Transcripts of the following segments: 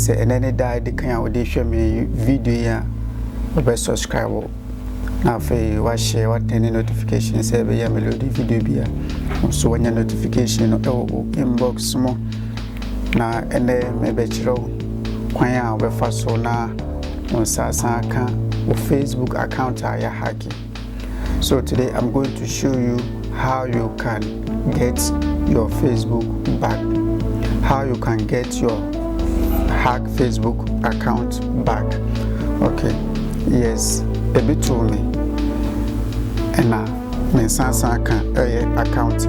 say and any day the kind of they show me video ya obe subscribe na fe wa share wa turn notifications say be ya melody video bia so when your notification inbox mo na ene me be chiro kwan a obe fa so na on sasa kan o Facebook account ya hacking. So today I'm going to show you how you can get your Facebook back, how you can get your hack Facebook account back. Okay, yes, a bit to me and now my sasa can account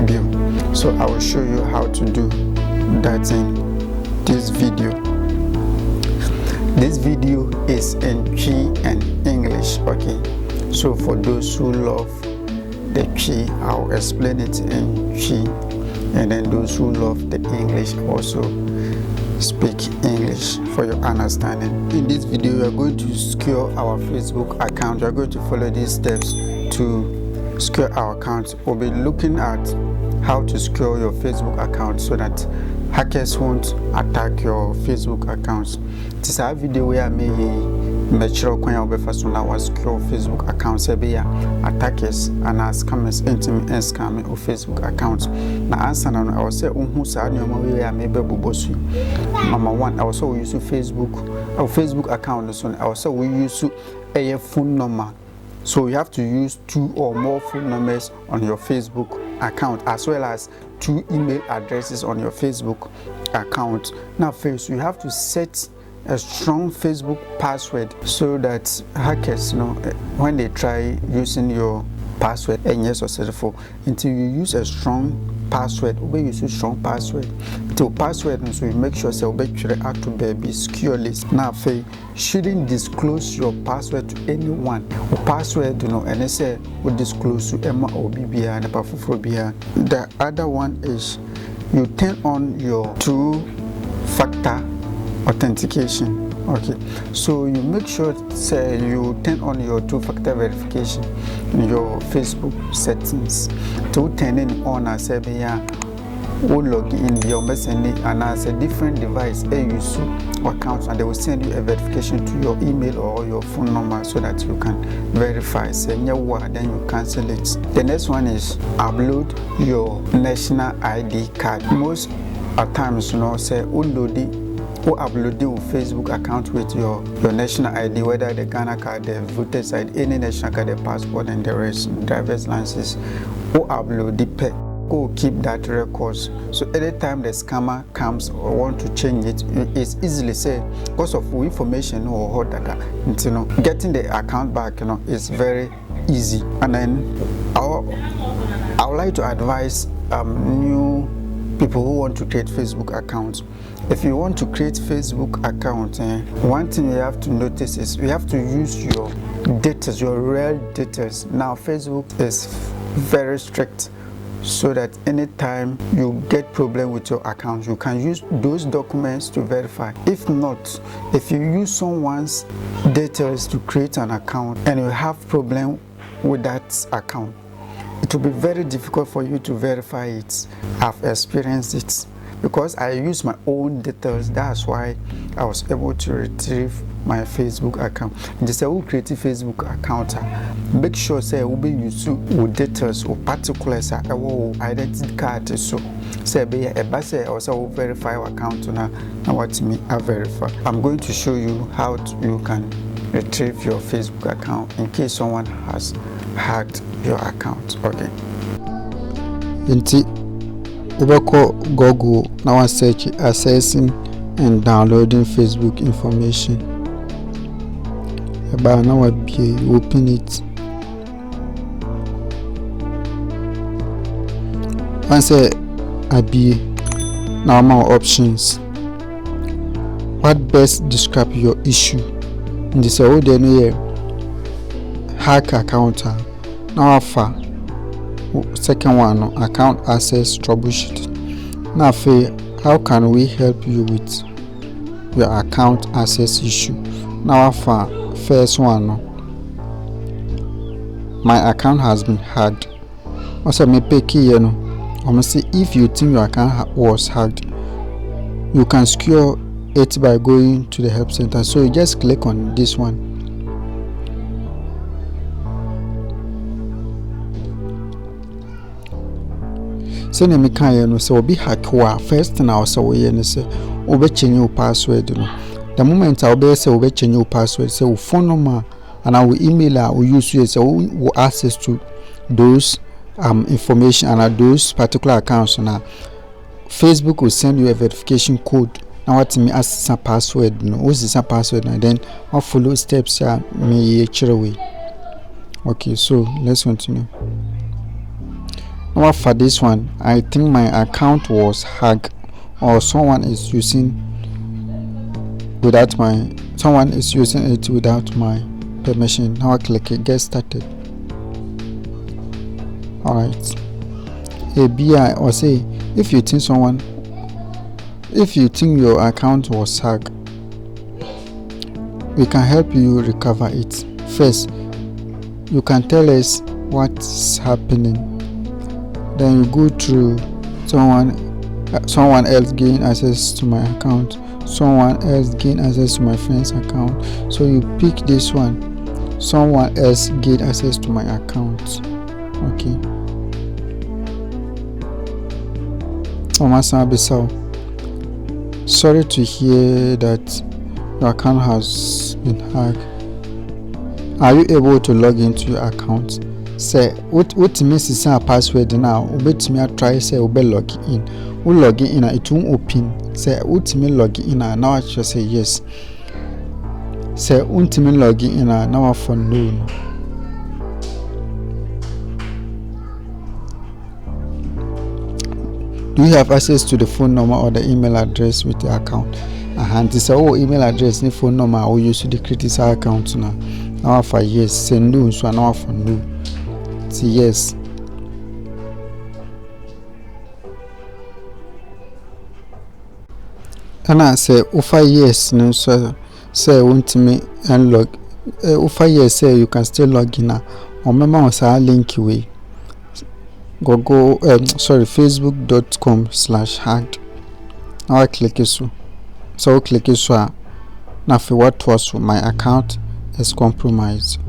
view. So I will show you how to do that in this video. This video is in Twi and English, okay? So for those who love the Twi, I'll explain it in Twi, and then those who love the English also speak English for your understanding. In this video, we are going to secure our Facebook account. We are going to follow these steps to secure our account. We'll be looking at how to secure your Facebook account so that hackers won't attack your Facebook accounts. This is a video where I may make sure when you first one was secure Facebook accounts be attackers and scammers scam or Facebook accounts. Now answer now I will say who say I may be boss. Number one, I also use Facebook our Facebook account so I also we use a phone number. So you have to use 2 or more phone numbers on your Facebook account as well as 2 email addresses on your Facebook account. Now first you have to set a strong Facebook password so that hackers when they try using your password and yes or successful until you use a strong password we use a strong password to password and so you make sure say obey out to be securely. Now you shouldn't disclose your password to anyone. Or password and they say we disclose to Emma or BBA and Pafophobia. The other one is you turn on your 2-factor authentication. Okay, so you make sure say you turn on your 2-factor verification in your Facebook settings. To turn it on as a will log in your message and as a different device use account and they will send you a verification to your email or your phone number so that you can verify. Say then you cancel it. The next one is upload your national ID card. Most at times say upload your Facebook account with your national ID, whether the Ghana card, the voter's ID, any national card, the passport and the rest, driver's licenses, or upload the pay. Go keep that records. So anytime the scammer comes or want to change it, it's easily say because of information or hot data. Getting the account back, is very easy. And then I would like to advise new people who want to create Facebook accounts. If you want to create Facebook account, one thing you have to notice is you have to use your data, your real data. Now Facebook is very strict so that anytime you get problem with your account, you can use those documents to verify. If not, if you use someone's data to create an account and you have problem with that account, it will be very difficult for you to verify it. I've experienced it because I use my own details. That's why I was able to retrieve my Facebook account. Just say who create a Facebook account, make sure say will be used with details or particulars identity card. So say be a base also verify your account now what me I verify. I'm going to show you how you can retrieve your Facebook account in case someone has hacked your account. Okay. Ubako Google now search accessing and downloading Facebook information. About now be open it. Once I be normal options. What best describe your issue? In this hack account. Now far. Second one, account access troubleshooting. Now how can we help you with your account access issue? Now first one, my account has been hacked. Also me pick say if you think your account was hacked, you can secure it by going to the help center. So you just click on this one. So na me kan you know say obi hack wa first na o say we no say obe change your password no. The moment I be say obe change your password, say your phone number and our email or use you say we access to those information and those particular accounts now. Facebook will send you a verification code. Now what me ask some password no, what's the password and then I'll follow steps me away. Okay, so let's continue. Now for this one, I think my account was hacked or someone is using it without my permission. Now I click it, get started. Alright. ABI or say if you think your account was hacked, we can help you recover it. First, you can tell us what's happening. Then you go through someone else gain access to my account, someone else gain access to my friend's account. So you pick this one, someone else gain access to my account. Okay. Sorry to hear that your account has been hacked. Are you able to log into your account? Say what means is a password now. Wait me try say log in. We log in it won't open. Say what me log in now I just say yes. Say what me log in now I for no. Do you have access to the phone number or the email address with the account? And this email address and phone number or use to the critical account now. Now for yes, say no, so now for no. See yes. And I say offer yes, no so say want me and log offer yes say you can still log in or remember was our link away. Facebook.com/hacked. Now I click it so click it so now for what was my account is compromised.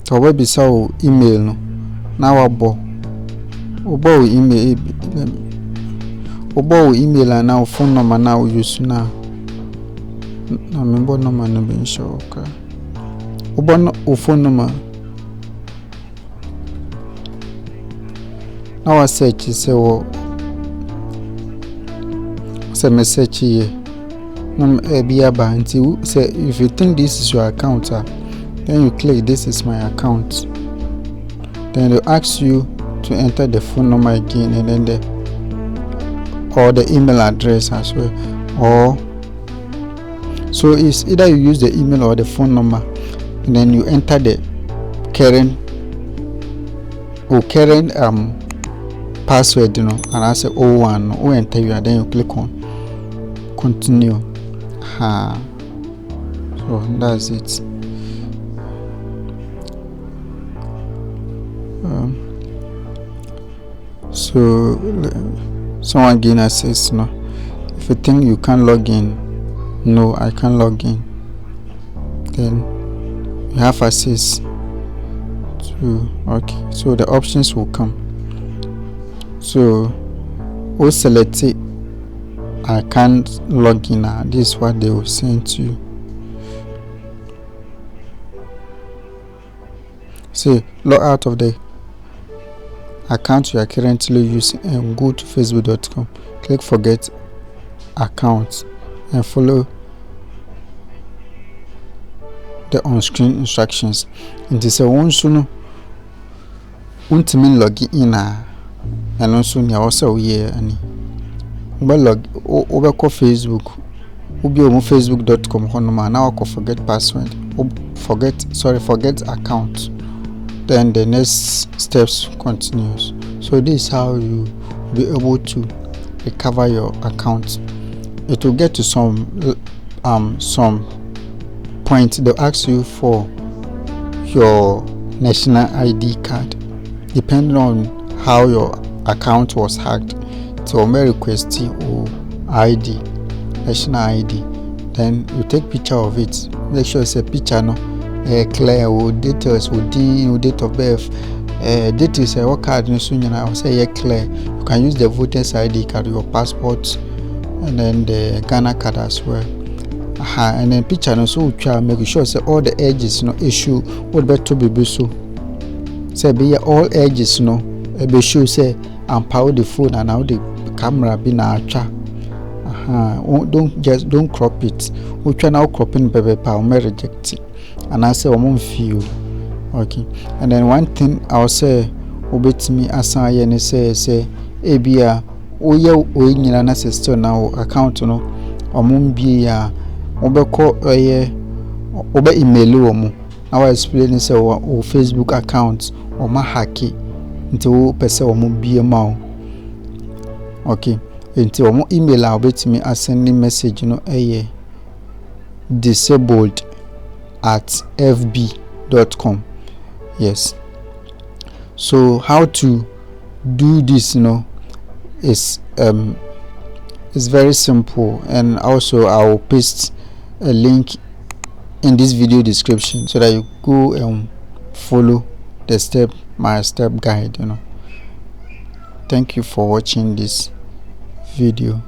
So we be so email no now obo email and now phone number now use now remember number no be sure okay obo phone number. Now I search say message here. Say if you think this is your account, then you click this is my account. Then they'll ask you to enter the phone number again and then or the email address as well. Or so it's either you use the email or the phone number and then you enter the current password, and I say one enter you and then you click on continue. So that's it. So someone gain access no. If you think you can log in, no, I can log in. Then you have access to okay. So the options will come. So we'll select it. I can't log in now. This is what they will send to you. Say log out of the account you are currently using and go to facebook.com. Click forget account and follow the on-screen instructions. And this is one soon won't mean log in and also near also here and log over Facebook be on facebook.com now I forget password forget account. Then the next steps continues. So this is how you be able to recover your account. It will get to some point. They'll ask you for your national ID card depending on how your account was hacked. So may request you ID, national ID. Then you take picture of it. Make sure it's a picture no clear with details, with date of birth. Details what card no soon I will say clear. You can use the voter's ID card, your passport, and then the Ghana card as well. And then picture no so try make sure say all the edges no issue would better be so. Say be all edges no be show say and power the phone and now the camera be na acha. Don't crop it. We try now cropping baby power may reject it. And I say I feel okay. And then one thing I'll say obey me as I say ebia oye nyina na sister now account no be ya obeko obe email omo. Now I explain say o Facebook account o ma hack nti o pese omo be ma okay. Nti omo email a obetimi send message no disabled@fb.com. yes. So how to do this is very simple, and also I'll paste a link in this video description so that you go and follow the step guide. Thank you for watching this video.